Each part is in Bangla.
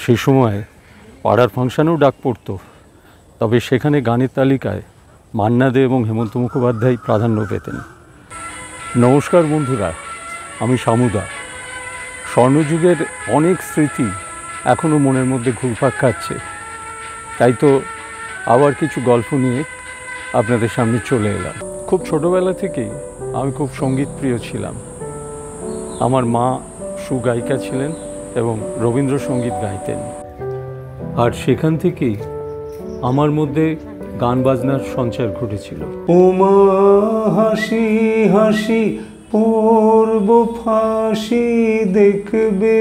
সেই সময় পাড়ার ফাংশনেও ডাক পড়ত, তবে সেখানে গানের তালিকায় মান্না দে এবং হেমন্ত মুখোপাধ্যায় প্রাধান্য পেতেন। নমস্কার বন্ধুরা, আমি শামুদা। স্বর্ণযুগের অনেক স্মৃতি এখনও মনের মধ্যে ঘুরপাক খাচ্ছে, তাই তো আবার কিছু গল্প নিয়ে আপনাদের সামনে চলে এলাম। খুব ছোটোবেলা থেকেই আমি খুব সঙ্গীতপ্রিয় ছিলাম। আমার মা সুগায়িকা ছিলেন এবং রবীন্দ্রসঙ্গীত গাইতেন, আর সেখান থেকেই আমার মধ্যে গান বাজনার সঞ্চার ঘটেছিল। ওমা হাসি হাসি পূর্ব ফাঁসি দেখবে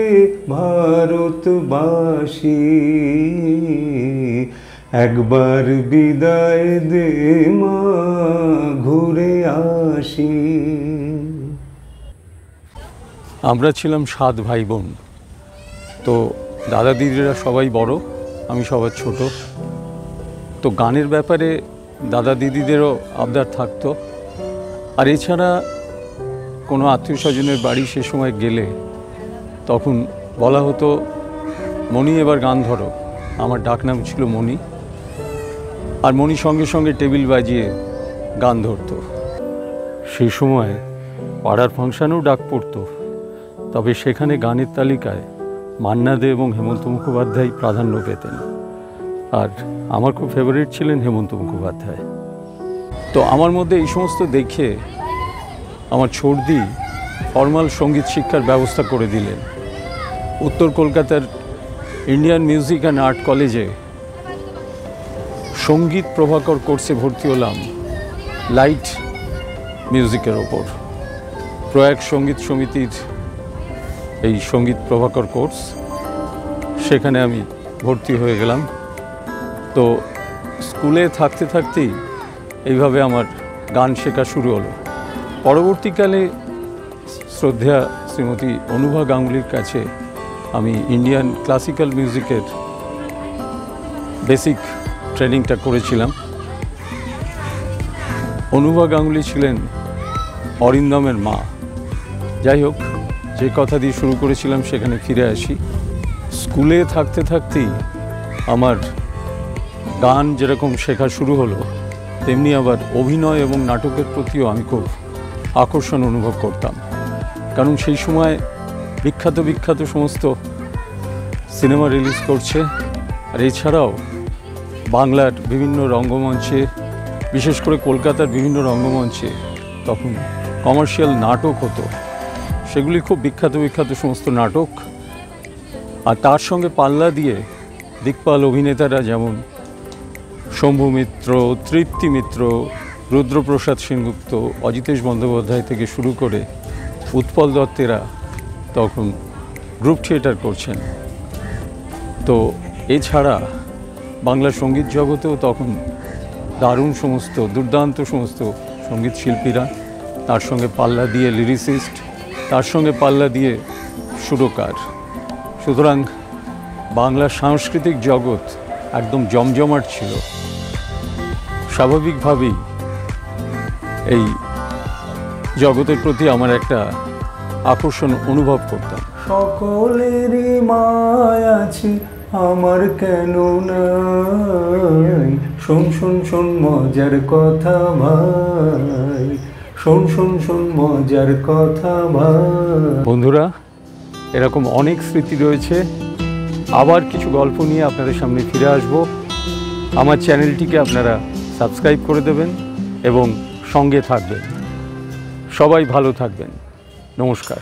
ভারতবাসী, একবার বিদায় দে মা ঘুরে আসি। আমরা ছিলাম 7 ভাই বোন। তো দাদা দিদিরা সবাই বড়, আমি সবার ছোট। তো গানের ব্যাপারে দাদা দিদিদেরও আবদার থাকতো। আর এছাড়া কোনো আত্মীয় স্বজনের বাড়ি সে সময় গেলে তখন বলা হতো, মণি এবার গান ধরো। আমার ডাকনাম ছিল মণি। আর মণি সঙ্গে সঙ্গে টেবিল বাজিয়ে গান ধরতো। সেই সময় পাড়ার ফাংশনেও ডাক পড়তো, তবে সেখানে গানের তালিকায় মান্না দে এবং হেমন্ত মুখোপাধ্যায় প্রাধান্য পেতেন। আর আমার খুব ফেভারিট ছিলেন হেমন্ত মুখোপাধ্যায়। তো আমার মধ্যে এই সমস্ত দেখে আমার ছোটদি ফর্মাল সঙ্গীত শিক্ষার ব্যবস্থা করে দিলেন। উত্তর কলকাতার ইন্ডিয়ান মিউজিক অ্যান্ড আর্ট কলেজে সঙ্গীত প্রভাকর কোর্সে ভর্তি হলাম, লাইট মিউজিকের ওপর। প্রয়াগ সঙ্গীত সমিতির এই সঙ্গীত প্রভাকর কোর্স, সেখানে আমি ভর্তি হয়ে গেলাম। তো স্কুলে থাকতে থাকতেই এইভাবে আমার গান শেখা শুরু হলো। পরবর্তীকালে শ্রদ্ধেয়া শ্রীমতী অনুভা গাঙ্গুলির কাছে আমি ইন্ডিয়ান ক্লাসিক্যাল মিউজিকের বেসিক ট্রেনিংটা করেছিলাম। অনুভা গাঙ্গুলি ছিলেন অরিন্দমের মা। যাই হোক, যে কথা দিয়ে শুরু করেছিলাম সেখানে ফিরে আসি। স্কুলে থাকতে থাকতেই আমার গান যেরকম শেখা শুরু হলো, তেমনি আবার অভিনয় এবং নাটকের প্রতিও আমি খুব আকর্ষণ অনুভব করতাম। কারণ সেই সময় বিখ্যাত বিখ্যাত সমস্ত সিনেমা রিলিজ করছে। আর এছাড়াও বাংলার বিভিন্ন রঙ্গমঞ্চে, বিশেষ করে কলকাতার বিভিন্ন রঙ্গমঞ্চে তখন কমার্শিয়াল নাটক হতো। সেগুলি খুব বিখ্যাত বিখ্যাত সমস্ত নাটক। আর তার সঙ্গে পাল্লা দিয়ে দিকপাল অভিনেতারা যেমন শম্ভু মিত্র, তৃপ্তি মিত্র, রুদ্রপ্রসাদ সেনগুপ্ত, অজিতেশ বন্দ্যোপাধ্যায় থেকে শুরু করে উৎপল দত্তেরা তখন গ্রুপ থিয়েটার করছেন। তো এছাড়া বাংলা সঙ্গীত জগতেও তখন দারুণ সমস্ত দুর্দান্ত সমস্ত সঙ্গীত শিল্পীরা, তার সঙ্গে পাল্লা দিয়ে লিরিসিস্ট, তার সঙ্গে পাল্লা দিয়ে সুরকার। সুতরাং বাংলা সাংস্কৃতিক জগৎ একদম জমজমাট ছিল। স্বাভাবিকভাবেই এই জগতের প্রতি আমার একটা আকর্ষণ অনুভব করতাম। সকলেরই মায় আছে, আমার কেন নাই? শোন শোন শোন মজার কথা ভাই, শোন শোন শোন মজার কথা ভাই। বন্ধুরা, এরকম অনেক স্মৃতি রয়েছে। আবার কিছু গল্প নিয়ে আপনাদের সামনে ফিরে আসব। আমার চ্যানেলটিকে আপনারা সাবস্ক্রাইব করে দেবেন এবং সঙ্গে থাকবেন। সবাই ভালো থাকবেন। নমস্কার।